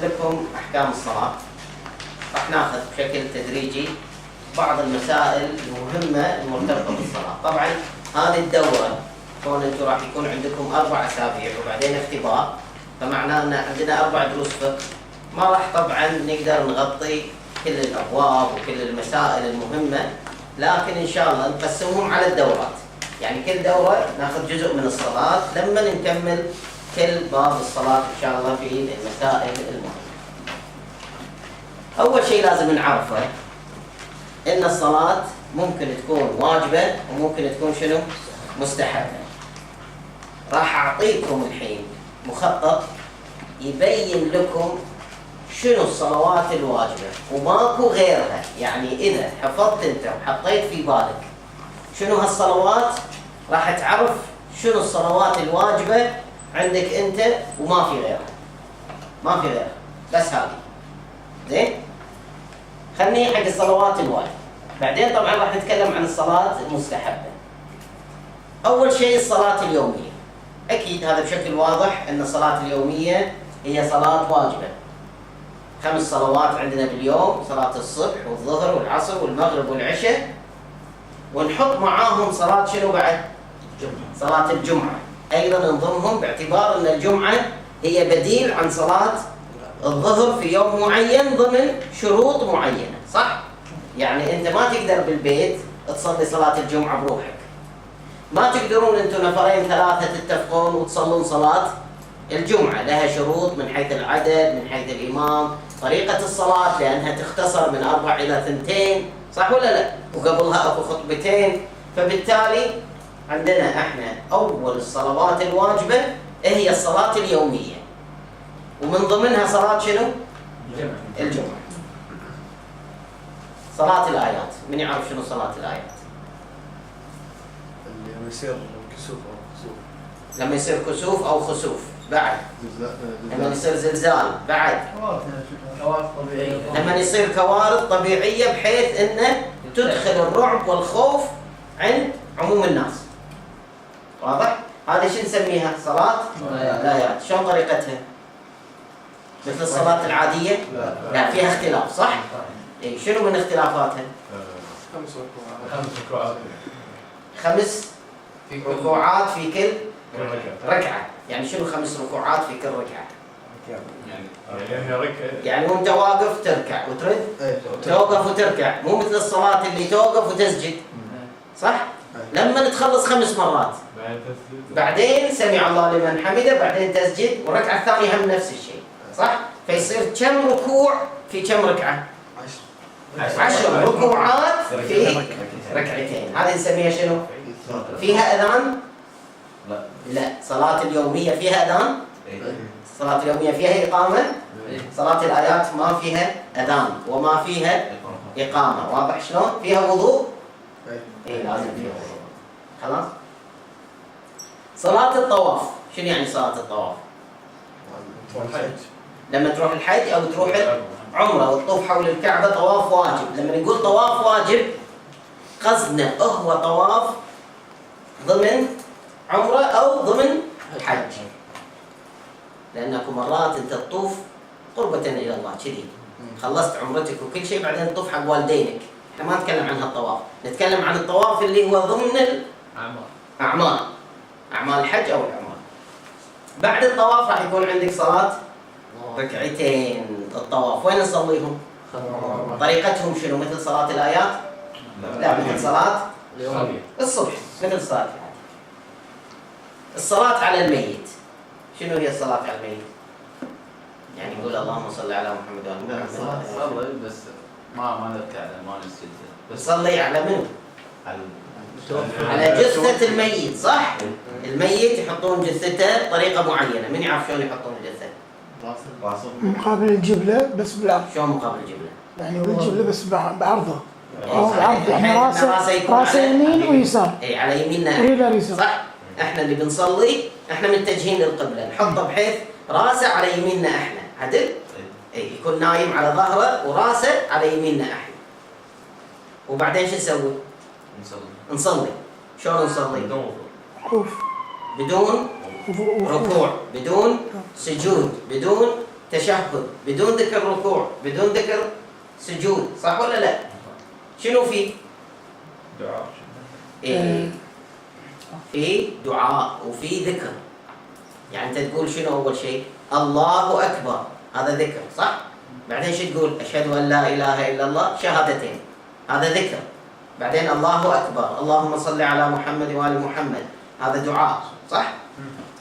لكم أحكام الصلاة. راح ناخذ بشكل تدريجي بعض المسائل المهمة المرتبطة بالصلاة. طبعا هذه الدورة كون انتم راح يكون عندكم 4 أسابيع وبعدين اختبار، فمعناه ان عندنا 4 دروس فقه، ما راح طبعا نقدر نغطي كل الابواب وكل المسائل المهمة، لكن ان شاء الله نقسمهم على الدورات، يعني كل دورة ناخذ جزء من الصلاة لما نكمل كل باب الصلاة ان شاء الله في المسائل المهمة. اول شيء لازم نعرفه ان الصلاة ممكن تكون واجبة وممكن تكون شنو؟ مستحبة. راح اعطيكم الحين مخطط يبين لكم شنو الصلوات الواجبة وماكو غيرها، يعني اذا حفظت انت وحطيت في بالك شنو هالصلوات راح تعرف شنو الصلوات الواجبة عندك انت وما في غيرها، ما في غيرها، بس هذه زين. خلني حق الصلوات الواجبة، بعدين طبعا راح نتكلم عن الصلاة المستحبة. اول شيء الصلاة اليومية، اكيد هذا بشكل واضح ان الصلاة اليومية هي صلاة واجبة. 5 صلوات عندنا باليوم، صلاة الصبح والظهر والعصر والمغرب والعشاء، ونحط معاهم صلاة شنو بعد؟ صلاة الجمعة ايضا نضمهم، باعتبار ان الجمعة هي بديل عن صلاة الظهر في يوم معين ضمن شروط معينة، صح؟ يعني انت ما تقدر بالبيت تصلي صلاة الجمعة بروحك، ما تقدرون انتم نفرين 3 تتفقون وتصلون صلاة الجمعة، لها شروط من حيث العدد، من حيث الإمام، طريقة الصلاة لأنها تختصر من 4 إلى 2، صح ولا لا؟ وقبلها أكو خطبتين، فبالتالي عندنا احنا أول الصلوات الواجبة هي الصلاة اليومية، ومن ضمنها صلاة شنو؟ الجمعة. صلاة الآيات، من يعرف شنو صلاة الآيات؟ لما يصير كسوف أو خسوف. لما يصير كسوف أو خسوف، بعد. لما يصير زلزال، بعد. كوارث طبيعية. لما يصير كوارث طبيعية بحيث انه تدخل الرعب والخوف عند عموم الناس. واضح؟ هذه شو نسميها؟ صلاة الآيات. شلون طريقتها؟ مثل الصلاة العادية؟ لا، فيها اختلاف، صح؟ إيه، شنو من اختلافاتها؟ 5 ركوعات. 5 ركوعات في كل ركعة. يعني شنو 5 ركوعات في كل ركعة؟ يعني ركعة. يعني وانت واقف تركع وترد، توقف وتركع، مو مثل الصلاة اللي توقف وتسجد، صح؟ لما تخلص 5 مرات بعدين سمع الله لمن حمده، بعدين تسجد، والركعة الثانية هم نفس الشيء، صح؟ فيصير كم ركوع في كم ركعة؟ 10 ركوعات في ركعتين. هذه نسميها شنو؟ فيها أذان؟ لا. صلاة اليومية فيها أذان؟ الصلاة اليومية فيها إقامة؟ صلاة الآيات ما فيها أذان وما فيها إقامة. واضح شلون؟ فيها وضوء؟ إيه، لازم فيها وضوء. خلاص؟ صلاة الطواف، شنو يعني صلاة الطواف؟ لما تروح الحج أو تروح عمرة وتطوف حول الكعبة طواف واجب. لما نقول طواف واجب قصدنا هو طواف ضمن عمرة أو ضمن حج، لأنكم مرات أنت تطوف قربة إلى الله كذي، خلصت عمرتك وكل شيء بعدين تطوف حق والدينك. احنا ما نتكلم عن هالطواف، نتكلم عن الطواف اللي هو ضمن أعمال الحج أو العمرة. بعد الطواف راح يكون عندك صلاة ركعتين. الطواف وين نصليهم؟ طريقتهم شنو؟ مثل صلاة الآيات؟ لا، مثل صلاة الصبح، مثل صلاة العادي. الصلاة على الميت، شنو هي الصلاة على الميت؟ يعني يقول اللهم صل على محمد وعلى محمد. صلي بس ما نركع ما نسجد. بس صلي على منو؟ على جثة الميت، صح؟ الميت يحطون جثته بطريقة معينة، من يعرف شلون يحطون الجثة؟ مقابل الجبلة بس بالعرض. شلون مقابل الجبلة؟ يعني بالجبلة بس بعرضه. صحيح. يعني راسه يمين ويسار. اي، على يميننا وإلى اليسار. صح؟ احنا اللي بنصلي احنا متجهين للقبلة، نحطه بحيث راسه على يميننا احنا، عدل؟ اي، يكون نايم على ظهره وراسه على يميننا احنا. وبعدين شو نسوي؟ نصلي. شلون نصلي؟ وقوف. بدون ركوع، بدون سجود، بدون تشهد بدون ذكر ركوع بدون ذكر سجود، صح ولا لا؟ شنو فيه؟ دعاء. إيه؟ في دعاء وفي ذكر. يعني انت تقول شنو اول شيء؟ الله اكبر، هذا ذكر صح؟ بعدين شو تقول؟ اشهد ان لا اله الا الله، شهادتين، هذا ذكر. بعدين الله اكبر، اللهم صل على محمد وال محمد، هذا دعاء صح؟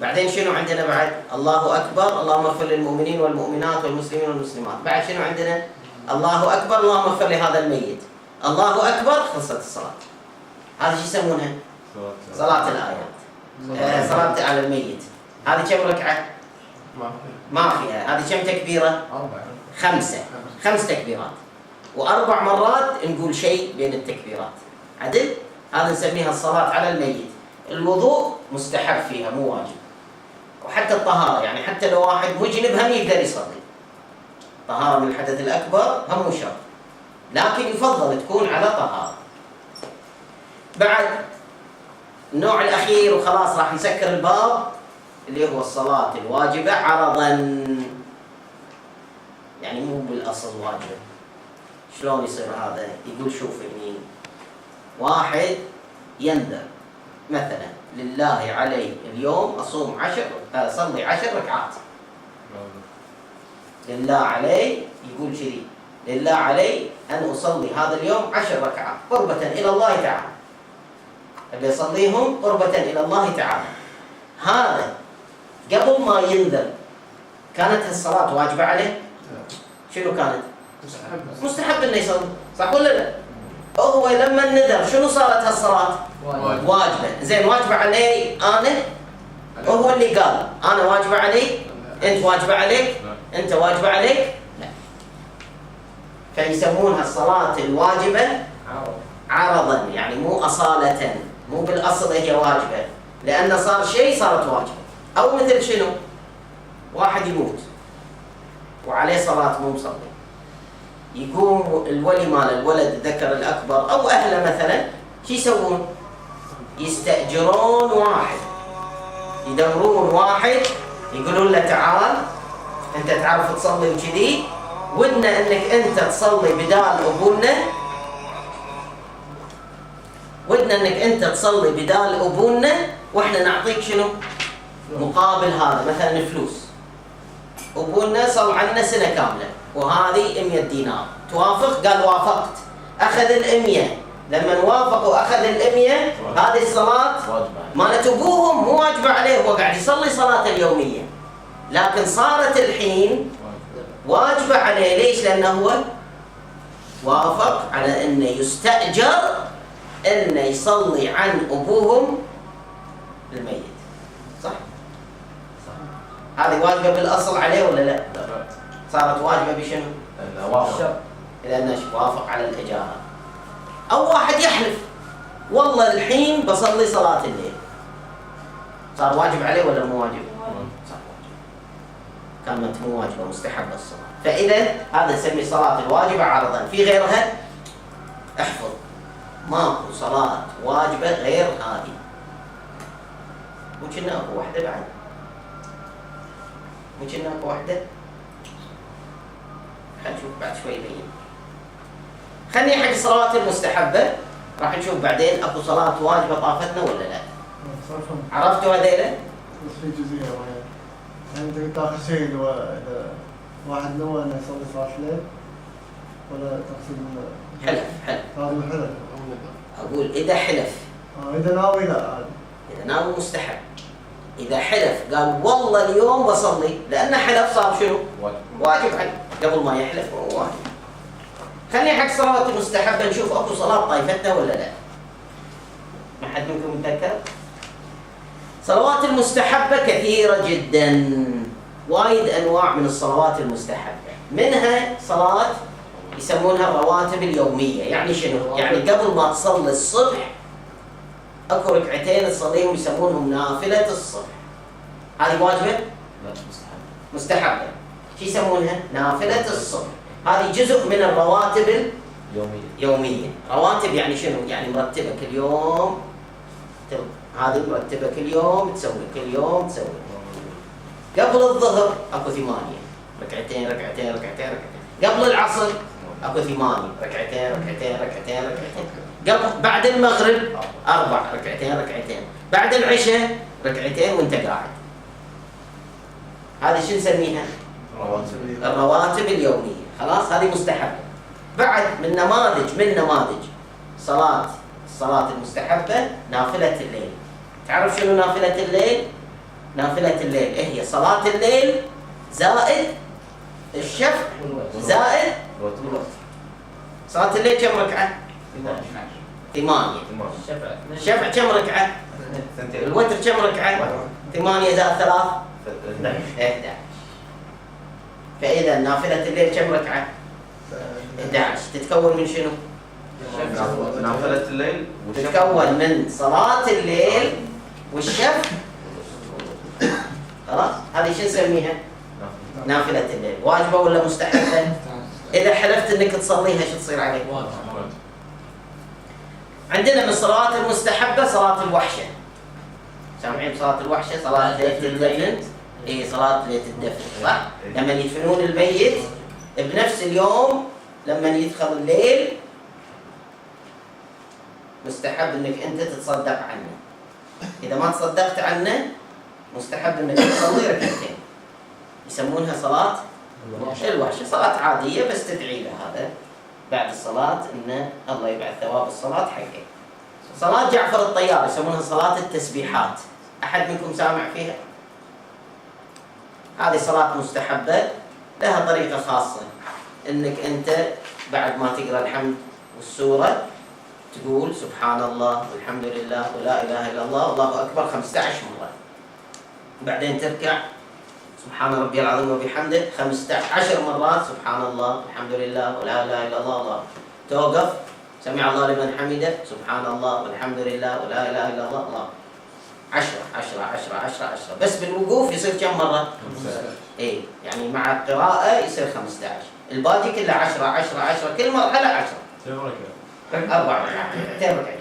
بعدين شنو عندنا بعد؟ الله اكبر، اللهم اغفر للمؤمنين والمؤمنات والمسلمين والمسلمات. بعد شنو عندنا؟ الله اكبر، اللهم اغفر لهذا الميت. الله اكبر، خلصت الصلاه. هذا شو يسمونها؟ صلاه الايات. صلاه على الميت. هذه كم ركعه؟ ما فيها. هذه كم تكبيره؟ 5. 5 تكبيرات، وأربع مرات نقول شيء بين التكبيرات. عدل؟ هذا نسميها الصلاة على الميت. الوضوء مستحب فيها مو واجب. وحتى الطهارة، يعني حتى لو واحد مجنب هم يقدر يصلي. طهارة من الحدث الأكبر هم مو شرط، لكن يفضل تكون على طهارة. بعد النوع الأخير وخلاص راح نسكر الباب، اللي هو الصلاة الواجبة عرضاً. يعني مو بالأصل واجبة. شلون يصير هذا؟ يقول شوف ابني، واحد ينذر مثلا لله علي اليوم أصلي 10 ركعات. لله علي، يقول كذي، لله علي أن أصلي هذا اليوم 10 ركعات قربة إلى الله تعالى. أبي أصليهم قربة إلى الله تعالى. هذا قبل ما ينذر كانت الصلاة واجبة عليه؟ شنو كانت؟ مستحب انه يصلي، صح ولا لا؟ هو لما نذر شنو صارت هالصلاة؟ واجبة. زين واجبة علي انا؟ هو اللي قال انا واجبة علي، انت واجبة عليك، انت واجبة عليك؟ لا. فيسمونها الصلاة الواجبة عرضا، يعني مو أصالة، مو بالأصل هي واجبة، لأن صار شيء صارت واجبة. أو مثل شنو؟ واحد يموت وعليه صلاة مو مصلي، يقوم الولي مال الولد الذكر الأكبر أو أهله مثلا، شو يسوون؟ يستأجرون واحد، يدورون واحد، يقولون له تعال أنت تعرف تصلي وكذي، ودنا أنك أنت تصلي بدال أبونا، ودنا أنك أنت تصلي بدال أبونا، وإحنا نعطيك شنو؟ مقابل هذا مثلا فلوس. أبونا صل عنا سنة كاملة وهذه 100 دينار، توافق؟ قال وافقت، أخذ 100. لما وافق وأخذ 100 هذه الصلاة مالت أبوهم مو واجبة عليه، هو قاعد يصلي صلاة اليومية، لكن صارت الحين واجبة عليه. ليش؟ لأنه هو وافق على أنه يستأجر أنه يصلي عن أبوهم الميت، صح؟ هذه واجبة بالأصل عليه ولا لا؟ صارت واجبة بشنو؟ لأنه وافق على الإجارة. أو واحد يحلف والله الحين بصلي صلاة الليل، صار واجب عليه ولا مو واجب؟ صار واجب. كانت مو واجبة، مستحبة الصلاة. فإذا هذا نسمي صلاة الواجبة عرضا. في غيرها احفظ، ماكو صلاة واجبة غير هذه. ممكن اكو واحدة بعد، ممكن اكو واحدة، خلينا نشوف بعد شوي يبين. خليني حق الصلوات المستحبة، راح نشوف بعدين اكو صلاة واجبة طافتنا ولا لا. عرفتوا هذيلا؟ بس في جزئية وهي انت قلت اخر شيء اللي هو اذا واحد نوى انه يصلي صلاة الليل ولا تقصد حلف هذا الحلف. اقول اذا حلف، اذا ناوي لا عادي. اذا ناوي مستحب. اذا حلف قال والله اليوم بصلي، لان حلف صار شنو؟ واجب عليه. قبل ما يحلف هو واجب. خليني حق صلاة المستحبة نشوف اكو صلاة طايفتنا ولا لا. ما حد منكم متذكر؟ صلوات المستحبة كثيرة جدا، وايد انواع من الصلوات المستحبة. منها صلاة يسمونها الرواتب اليومية. يعني شنو؟ يعني قبل ما تصلي الصبح اكو ركعتين تصليهم يسمونهم نافلة الصبح. هذه واجبة؟ لا مستحبة. شو يسمونها؟ نافلة الصبح. هذه جزء من الرواتب اليومية. رواتب يعني شنو؟ يعني مرتبة كل يوم، هذه مرتبة كل يوم تسوي، كل يوم تسوي. قبل الظهر اكو 8، ركعتين ركعتين ركعتين ركعتين. قبل العصر اكو 8 ركعتين ركعتين ركعتين ركعتين. قبل بعد المغرب 4 ركعتين ركعتين. بعد العشاء ركعتين وانت قاعد. هذه شو نسميها؟ الرواتب اليومية. خلاص هذه مستحبة. بعد من نماذج الصلاة المستحبة نافلة الليل. تعرف شنو نافلة الليل؟ نافلة الليل هي صلاة الليل زائد الشفع زائد صلاة الليل كم ركعة؟ 8. الشفع كم ركعة؟ الوتر كم ركعة؟ 8 زائد 3 11. فإذا نافلة الليل كم ركعة؟ 11. تتكون من شنو؟ نافلة الليل تتكون من صلاة الليل والشفع. خلاص هذه شو نسميها؟ نافلة الليل. واجبة ولا مستحبة؟ إذا حلفت إنك تصليها شو تصير عليك؟ عندنا من الصلوات المستحبة صلاة الوحشة. سامعين صلاة الوحشة؟ صلاة ليلة الدفن. إيه صلاة ليلة الدفن صح؟ لما يدفنون الميت بنفس اليوم لما يدخل الليل مستحب إنك أنت تتصدق عنه. إذا ما تصدقت عنه مستحب إنك تصلي ركعتين. يسمونها صلاة الوحشة. صلاة عادية بس تدعي له هذا بعد الصلاة إن الله يبعث ثواب الصلاة حقه. صلاة جعفر الطيار يسمونها صلاة التسبيحات. أحد منكم سامع فيها؟ هذه صلاة مستحبة لها طريقة خاصة إنك أنت بعد ما تقرأ الحمد والسورة تقول سبحان الله والحمد لله ولا إله إلا الله والله أكبر 15 مرة. بعدين تركع سبحان ربي العظيم وبحمده 15 مرات سبحان الله والحمد لله ولا إله إلا الله الله. توقف سمع الله لمن حمده سبحان الله والحمد لله ولا إله إلا الله الله. 10 10 10 10 10 بس بالوقوف يصير كم مرة؟ 15. إيه يعني مع القراءة يصير 15. الباقي كله 10 10 10 كل مرحلة 10. 4 ركعات.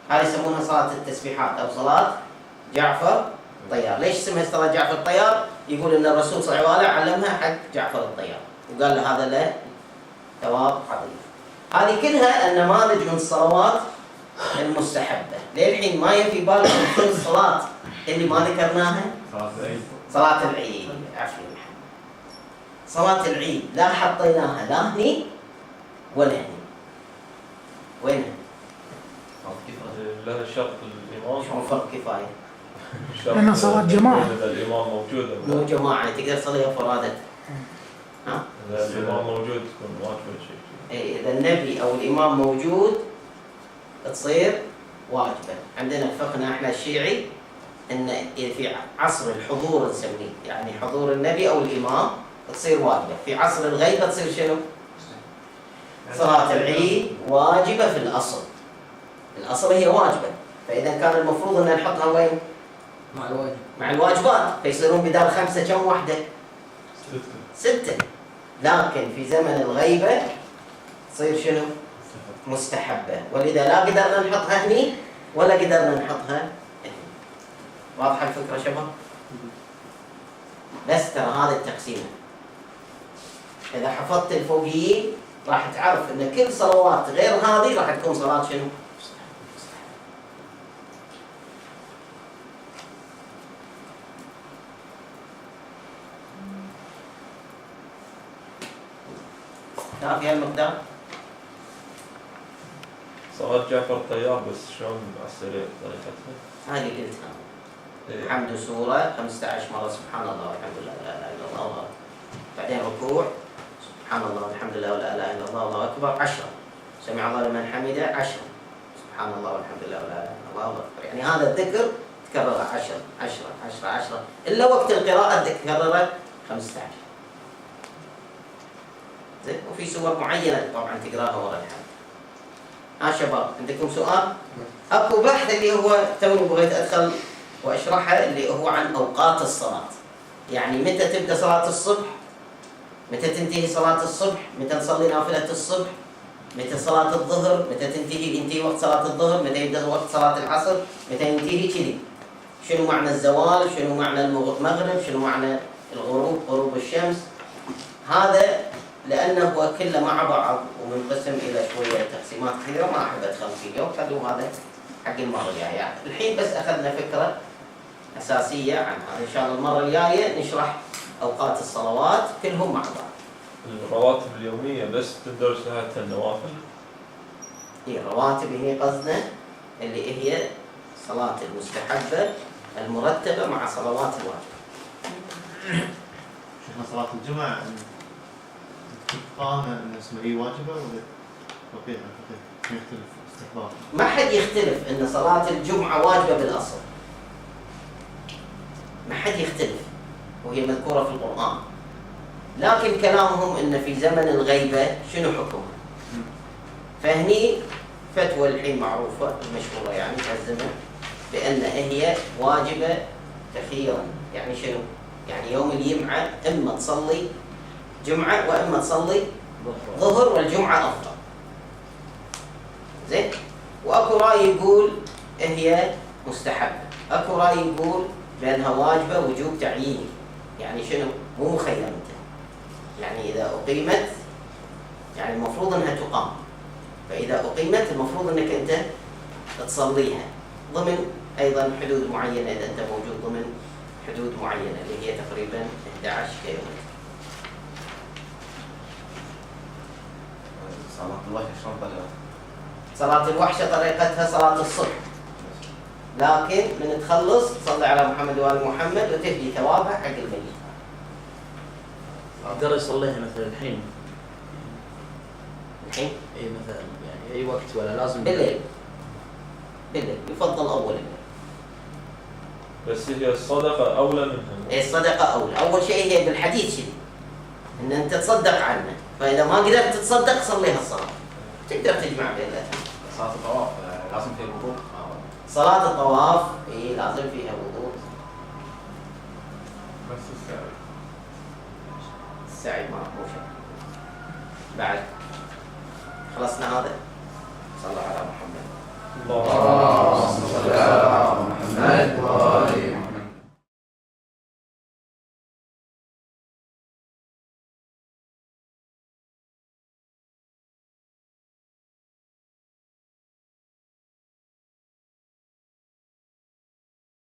هذه يسمونها صلاة التسبيحات أو صلاة جعفر الطيار. ليش اسمها صلاة جعفر الطيار؟ يقول إن الرسول صلى الله عليه وسلم علمها حق جعفر الطيار وقال له هذا له ثواب عظيم. هذه كلها النماذج من الصلوات المستحبة. للحين ما يفي بالك من الصلاة اللي ما ذكرناها؟ صلاة العيد. عفوا صلاة العيد لا حطيناها لا هني ولا هني. وينها؟ لها شرط الإمام. شو فرق كفاية؟ لأنها صلاة جماعة. إذا الإمام موجود. مو جماعة تقدر تصليها فرادة. ها؟ إذا الإمام موجود تكون واجبة شيء. إيه إذا النبي أو الإمام موجود تصير واجبة. عندنا فقهنا إحنا الشيعي إن في عصر الحضور نسميه يعني حضور النبي أو الإمام تصير واجبة. في عصر الغيبة تصير شنو؟ صلاة العيد واجبة في الأصل. الأصل هي واجبة. فإذا كان المفروض أن نحطها وين؟ مع الواجبات فيصيرون بدال 5 كم وحدة؟ 6. لكن في زمن الغيبة تصير شنو؟ مستحبة. ولذا لا قدرنا نحطها هني ولا قدرنا نحطها هني. واضحة الفكرة شباب؟ بس ترى هذا التقسيم. إذا حفظت الفوقيين راح تعرف أن كل صلوات غير هذه راح تكون صلاة شنو؟ تعرف يا المقدار؟ صلاة جعفر الطيار بس شلون على السريع طريقتها؟ هذه قلتها. الحمد سورة 15 مرة سبحان الله والحمد لله ولا إله إلا الله الله. بعدين ركوع سبحان الله والحمد لله ولا إله إلا الله الله أكبر 10. سمع الله لمن حمده 10. سبحان الله والحمد لله ولا إله إلا الله الله أكبر. يعني هذا الذكر تكرره 10 10 10 10 إلا وقت القراءة تكرره 15. زين وفي سور معينة طبعا تقراها ورا الحمد. شباب عندكم سؤال؟ اكو بحث اللي هو توني بغيت ادخل واشرحه اللي هو عن اوقات الصلاة. يعني متى تبدا صلاة الصبح؟ متى تنتهي صلاة الصبح؟ متى نصلي نافلة الصبح؟ متى صلاة الظهر؟ متى ينتهي وقت صلاة الظهر؟ متى يبدا وقت صلاة العصر؟ متى ينتهي كذي؟ شنو معنى الزوال؟ شنو معنى المغرب؟ شنو معنى الغروب؟ غروب الشمس؟ هذا لأنه هو كله مع بعض ومنقسم إلى شوية تقسيمات كثيرة، ما أحب أدخل فيه اليوم، خلوا هذا حق المرة الجاية. الحين بس أخذنا فكرة أساسية عن هذا، إن شاء الله المرة الجاية نشرح أوقات الصلوات كلهم مع بعض. الرواتب اليومية بس تدرس لها النوافل؟ هي الرواتب هي قصدنا اللي هي صلاة المستحبة المرتبة مع صلوات الواجب. شفنا صلاة الجمعة اتفقنا ان اسمها هي واجبة ولا فقيه يختلف استحباب؟ ما حد يختلف ان صلاة الجمعة واجبة بالاصل، ما حد يختلف وهي مذكورة في القرآن، لكن كلامهم ان في زمن الغيبة شنو حكمها؟ فهني فتوى الحين معروفة مشهورة يعني في الزمن بان هي واجبة كثيرا. يعني شنو؟ يعني يوم الجمعة اما تصلي جمعة واما تصلي ظهر، والجمعة افضل. زين؟ واكو راي يقول هي مستحبة، اكو راي يقول بانها واجبة وجوب تعييني. يعني شنو؟ مو مخير انت، يعني اذا اقيمت يعني المفروض انها تقام، فاذا اقيمت المفروض انك انت تصليها ضمن ايضا حدود معينة، اذا انت موجود ضمن حدود معينة اللي هي تقريبا 11 كيلومتر. صلاة الوحي شلون طريقة؟ صلاة الوحشة طريقتها صلاة الصبح، لكن من تخلص تصلي على محمد وآل محمد وتهدي ثوابها حق الميت. يقدر يصليها مثلا الحين؟ الحين؟ اي مثلا يعني اي وقت ولا لازم بالليل؟ بالليل يفضل أول الليل. بس هي الصدقة أولى منها. إيه الصدقة أولى، أول شيء هي بالحديث شيء إن أنت تصدق عنه، فإذا ما قدرت تتصدق صليها الصلاة، تقدر تجمع بين الاثنين. صلاة الطواف لازم فيها وضوء؟ صلاة الطواف إيه لازم فيها وضوء. بس السعي. السعي ما مو شرط. بعد خلصنا هذا. صلى على محمد. الله. صلى على محمد.